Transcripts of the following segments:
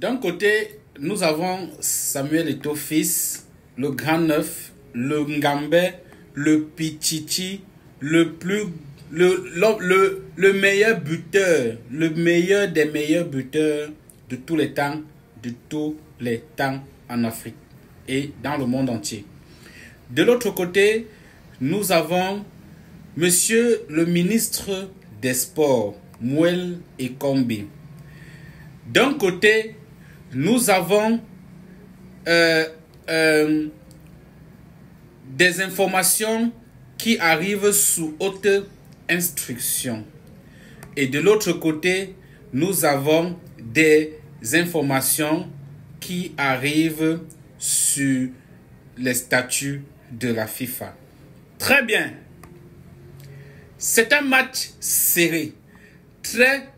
D'un côté, nous avons Samuel Eto'o fils, le grand neuf, le Ngambé, le Pichichi, le meilleur buteur, le meilleur des meilleurs buteurs de tous les temps en Afrique et dans le monde entier. De l'autre côté, nous avons Monsieur le ministre des Sports, Moelle Ekombi. D'un côté, nous avons des informations qui arrivent sous haute instruction. Et de l'autre côté, nous avons des informations qui arrivent sur les statuts de la FIFA. Très bien. C'est un match serré. Très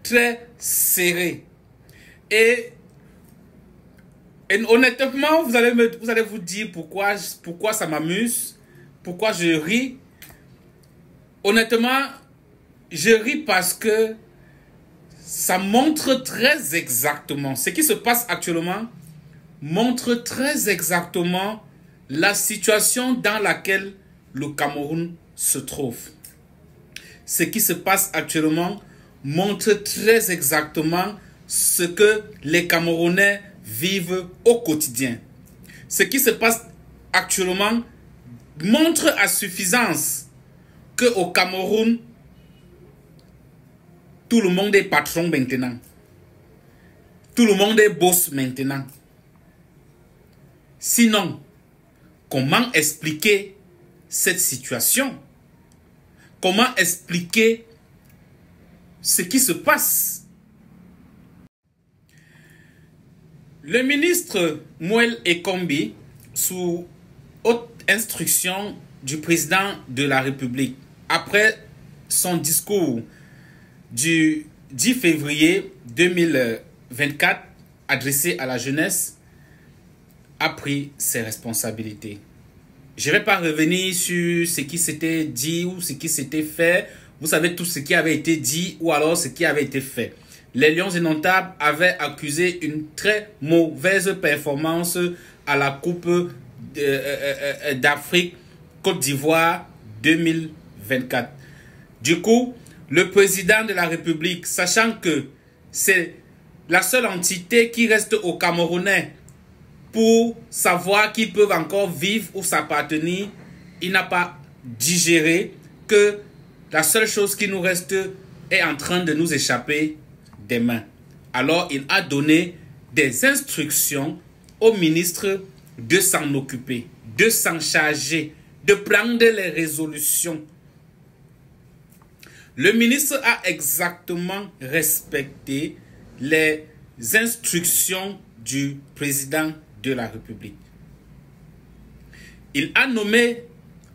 serré. Et honnêtement, vous allez vous dire pourquoi ça m'amuse, pourquoi je ris. Honnêtement, je ris parce que ça montre très exactement ce qui se passe actuellement, montre très exactement la situation dans laquelle le Cameroun se trouve. Ce qui se passe actuellement montre très exactement ce que les Camerounais vivent au quotidien. Ce qui se passe actuellement montre à suffisance qu'au Cameroun, tout le monde est patron maintenant. Tout le monde est boss maintenant. Sinon, comment expliquer cette situation? Comment expliquer ce qui se passe? Le ministre Moelle Ekombi, sous haute instruction du président de la République, après son discours du 10 février 2024 adressé à la jeunesse, a pris ses responsabilités. Je ne vais pas revenir sur ce qui s'était dit ou ce qui s'était fait. Vous savez tout ce qui avait été dit ou alors ce qui avait été fait. Les Lions indomptables avaient accusé une très mauvaise performance à la Coupe d'Afrique Côte d'Ivoire 2024. Du coup, le président de la République, sachant que c'est la seule entité qui reste aux Camerounais pour savoir qu'ils peuvent encore vivre ou s'appartenir, il n'a pas digéré que la seule chose qui nous reste est en train de nous échapper des mains. Alors, il a donné des instructions au ministre de s'en occuper, de s'en charger, de prendre les résolutions. Le ministre a exactement respecté les instructions du président de la République. Il a nommé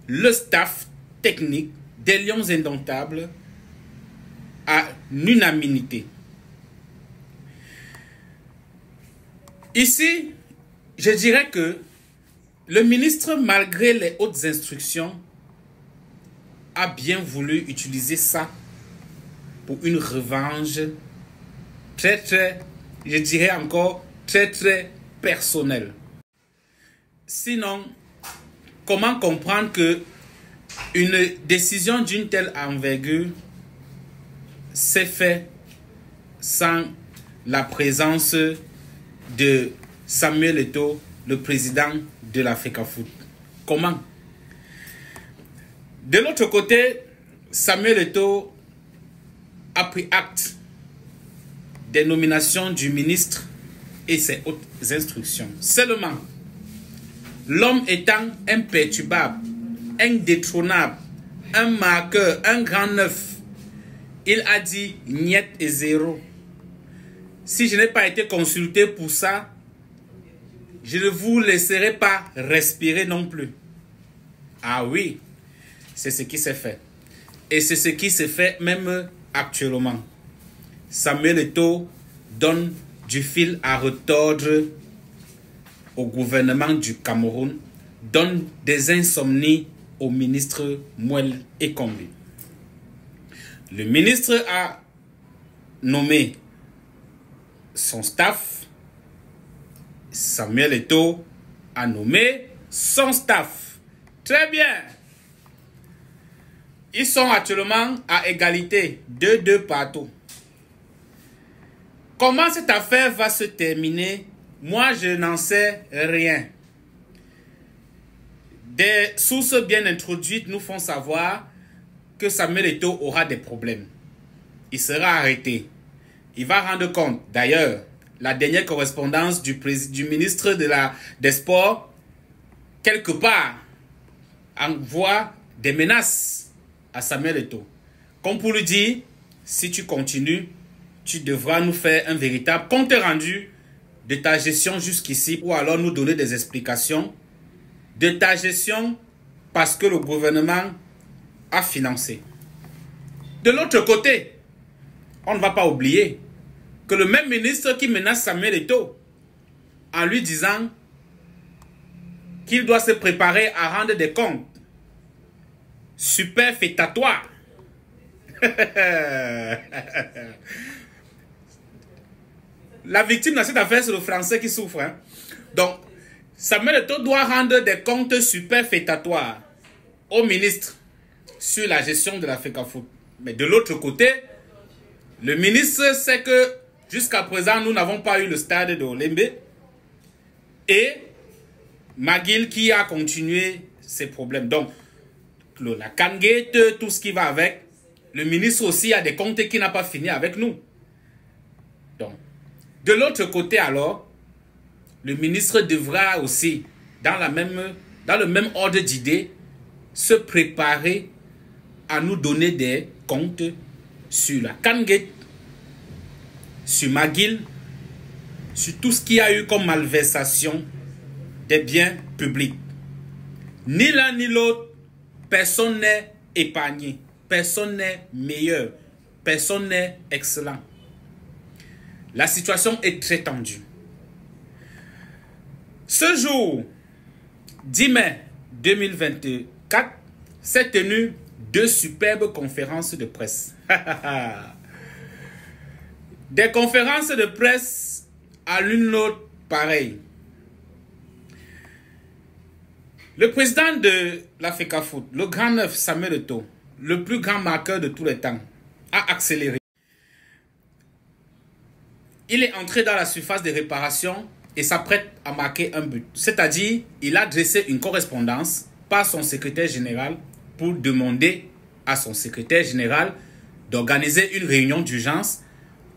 le staff technique des Lions indomptables à l'unanimité. Ici, je dirais que le ministre, malgré les hautes instructions, a bien voulu utiliser ça pour une revanche très, je dirais encore, très personnelle. Sinon, comment comprendre que une décision d'une telle envergure s'est faite sans la présence de Samuel Eto'o, le président de l'Africafoot? Comment? De l'autre côté, Samuel Eto'o a pris acte des nominations du ministre et ses hautes instructions. Seulement, l'homme étant imperturbable, indétrônable, un marqueur, un grand neuf, il a dit niet et zéro. Si je n'ai pas été consulté pour ça, je ne vous laisserai pas respirer non plus. Ah oui, c'est ce qui s'est fait. Et c'est ce qui se fait même actuellement. Samuel Eto'o donne du fil à retordre au gouvernement du Cameroun, donne des insomnies au ministre Moelle Ekombi. Le ministre a nommé son staff Samuel Eto'o a nommé son staff. Très bien. Ils sont actuellement à égalité, 2-2 partout. Comment cette affaire va se terminer? Moi, je n'en sais rien. Des sources bien introduites nous font savoir que Samuel Eto'o aura des problèmes. Il sera arrêté. Il va rendre compte. D'ailleurs, la dernière correspondance du ministre des Sports, quelque part, envoie des menaces à Samuel Eto'o. Comme pour lui dire, si tu continues, tu devras nous faire un véritable compte rendu de ta gestion jusqu'ici, ou alors nous donner des explications de ta gestion parce que le gouvernement a financé. De l'autre côté, on ne va pas oublier que le même ministre qui menace Samuel Eto'o en lui disant qu'il doit se préparer à rendre des comptes superfétatoires. La victime dans cette affaire, c'est le français qui souffre. Hein? Donc, Samuel Eto'o doit rendre des comptes superfétatoires au ministre sur la gestion de la FECAFOOT. Mais de l'autre côté, le ministre sait que jusqu'à présent, nous n'avons pas eu le stade de Olembe. Et McGill qui a continué ses problèmes. Donc, la Kangate, tout ce qui va avec. Le ministre aussi a des comptes qui n'a pas fini avec nous. Donc, de l'autre côté alors, le ministre devra aussi, dans le même ordre d'idées, se préparer à nous donner des comptes sur la Kangate, sur McGill, sur tout ce qu'il y a eu comme malversation des biens publics. Ni l'un ni l'autre, personne n'est épargné, personne n'est meilleur, personne n'est excellent. La situation est très tendue. Ce jour, 10 mai 2024, s'est tenu 2 superbes conférences de presse. Des conférences de presse à l'une autre pareille. Le président de la FECAFOOT, le grand neuf Samuel Eto'o, le plus grand marqueur de tous les temps, a accéléré. Il est entré dans la surface de réparation et s'apprête à marquer un but. C'est-à-dire, il a dressé une correspondance par son secrétaire général pour demander à son secrétaire général d'organiser une réunion d'urgence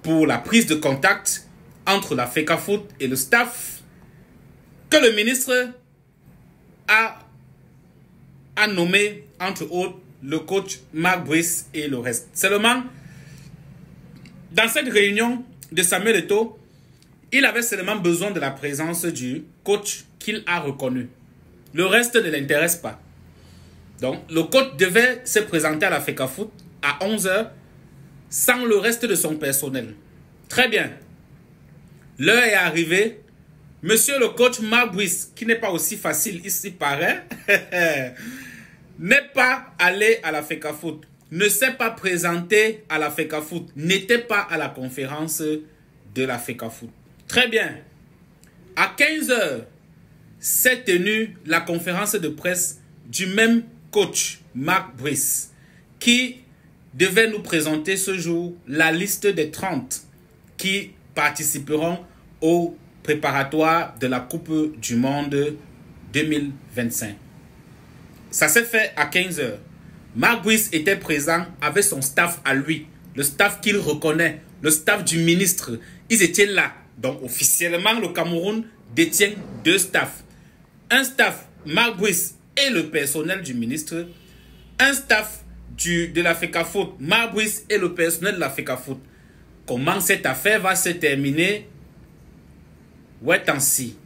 pour la prise de contact entre la FECAFOOT et le staff que le ministre a nommé, entre autres, le coach Marc Brice et le reste. Seulement, dans cette réunion de Samuel Eto'o, il avait seulement besoin de la présence du coach qu'il a reconnu. Le reste ne l'intéresse pas. Donc, le coach devait se présenter à la FECAFOOT à 11 h sans le reste de son personnel. Très bien. L'heure est arrivée. Monsieur le coach Marc Brice, qui n'est pas aussi facile, ici paraît, n'est pas allé à la FECAFOOT, ne s'est pas présenté à la FECAFOOT, n'était pas à la conférence de la FECAFOOT. Très bien. À 15 h s'est tenue la conférence de presse du même coach, Marc Brice, qui devait nous présenter ce jour la liste des 30 qui participeront au préparatoire de la Coupe du Monde 2025. Ça s'est fait à 15 h. Marc Brice était présent avec son staff à lui, le staff qu'il reconnaît, le staff du ministre. Ils étaient là. Donc officiellement, le Cameroun détient 2 staffs. Un staff, Marc Brice et le personnel du ministre. Un staff de la FECAFOOT, Marc Brice et le personnel de la FECAFOOT. Comment cette affaire va se terminer? Ouais, tant si.